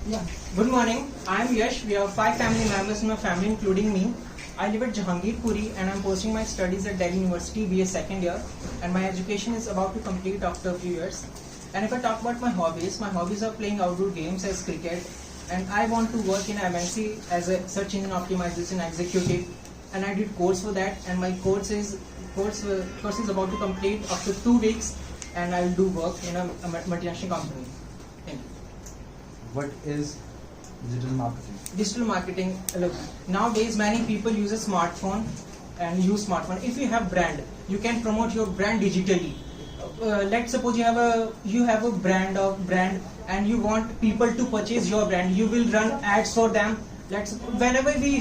Yeah. Good morning. I am Yash. We have 5 family members in my family, including me. I live at Jahangir Puri and I am pursuing my studies at Delhi University, BA second year, and my education is about to complete after a few years. And if I talk about my hobbies are playing outdoor games as cricket, and I want to work in MNC as a search engine optimization executive, and I did course for that, and my course is about to complete after 2 weeks, and I will do work in a multinational company. Thank you. What is digital marketing? Digital marketing, look, nowadays many people use a smartphone and use smartphone. If you have brand, you can promote your brand digitally. Let's suppose you have a brand and you want people to purchase your brand. You will run ads for them. Whenever we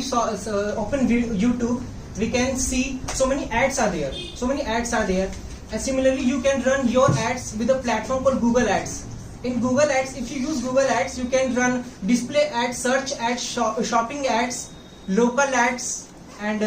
open YouTube, we can see so many ads are there. And similarly, you can run your ads with a platform called Google Ads. In Google Ads, if you use Google Ads, you can run display ads, search ads, shopping ads, local ads, and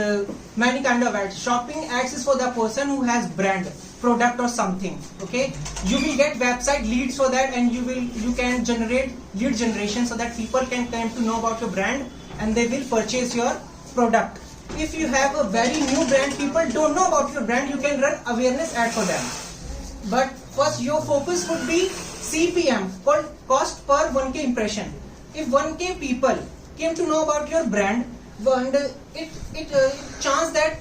many kind of ads. Shopping ads is for the person who has brand, product or something. Okay, you will get website leads for that, and you can generate lead generation so that people can come to know about your brand and they will purchase your product. If you have a very new brand, people don't know about your brand, you can run awareness ad for them. But first, your focus would be CPM, called cost per 1k impression. If 1k people came to know about your brand, and it chance that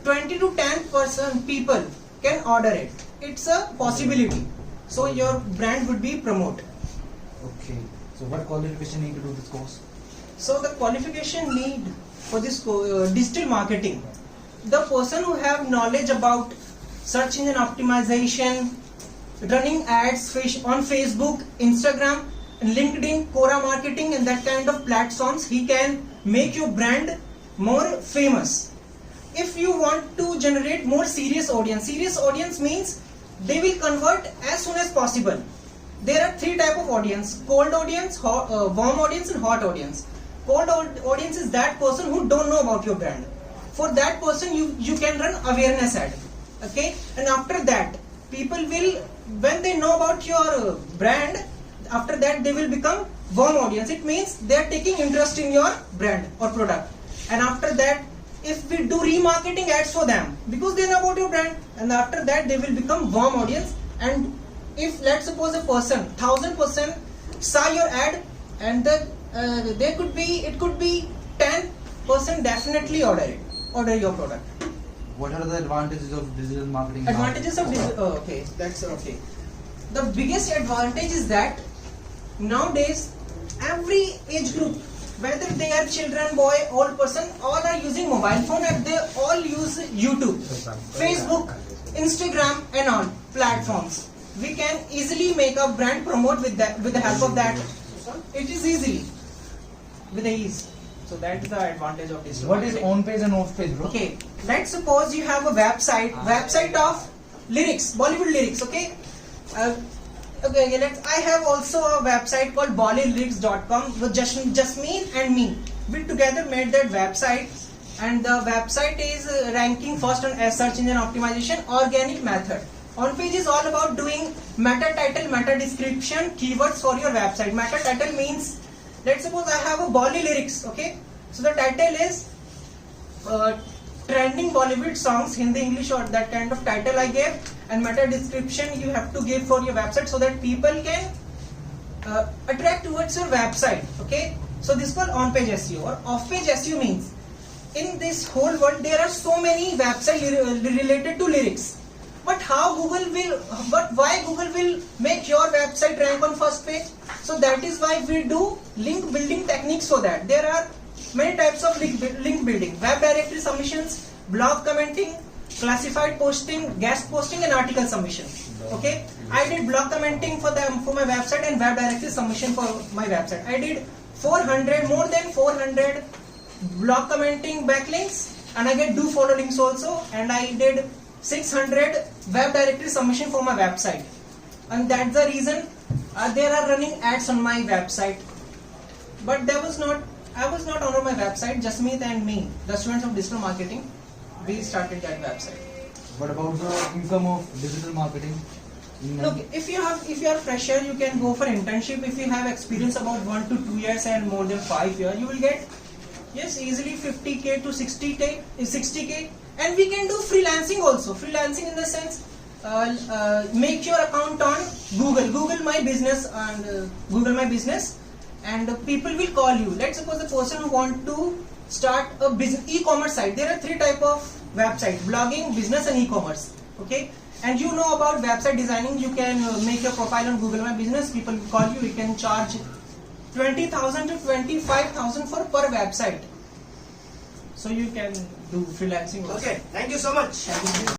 20 to 10% people can order it. It's a possibility. So your brand would be promoted. Okay. So what qualification need to do this course? So the qualification need for this digital marketing, the person who have knowledge about search engine optimization, running ads on Facebook, Instagram, LinkedIn, Quora marketing, and that kind of platforms, he can make your brand more famous. If you want to generate more serious audience means they will convert as soon as possible. There are 3 type of audience: cold audience, warm audience, and hot audience. Cold audience is that person who don't know about your brand. For that person, you can run awareness ad. Okay, and after that, people will, when they know about your brand, after that they will become warm audience. It means they are taking interest in your brand or product. And after that, if we do remarketing ads for them, because they know about your brand, and after that they will become warm audience. And if let's suppose a person 1000% saw your ad, and it could be 10% definitely order your product. What are the advantages of digital marketing? Advantages of digital, okay, that's okay. The biggest advantage is that nowadays every age group, whether they are children, boy, old person, all are using mobile phone, and they all use YouTube, Facebook, Instagram, and all platforms. We can easily make a brand promote with the help of that. It is easily with the ease. So that is the advantage of digital What marketing. is on page and off page, bro? Okay, let's suppose you have a website of lyrics, Bollywood lyrics. Okay, I have also a website called bollylyrics.com with Jasmine and me. We together made that website, and the website is ranking first on search engine optimization organic method. On page is all about doing meta title, meta description, keywords for your website. Meta title means, let's suppose I have a Bolly lyrics, okay? So the title is trending Bollywood songs, Hindi, English, or that kind of title I gave. And meta description you have to give for your website so that people can attract towards your website, okay? So this is called on-page SEO. Or off-page SEO means, in this whole world there are so many websites related to lyrics. But why Google will make your website rank on first page? So that is why we do link building techniques for that. There are many types of link building: web directory submissions, blog commenting, classified posting, guest posting, and article submission. Okay, I did blog commenting for my website and web directory submission for my website. I did more than 400 blog commenting backlinks, and I get do follow links also, and I did 600 web directory submission for my website. And that's the reason there are running ads on my website. But I was not on my website. Jasmeet and me, the students of digital marketing, we started that website. What about the income of digital marketing? Look, if you are fresher, you can go for internship. If you have experience about 1 to 2 years and more than 5 years, you will get easily 50k to 60k. And we can do freelancing also. Freelancing in the sense, make your account on Google My Business and people will call you. Let's suppose the person who want to start a business e-commerce site. There are 3 type of website: blogging, business, and e-commerce. Okay, and you know about website designing. You can make your profile on Google My Business. People will call you. You can charge 20,000 to 25,000 for per website. So you can do freelancing also. Okay, thank you so much. Thank you.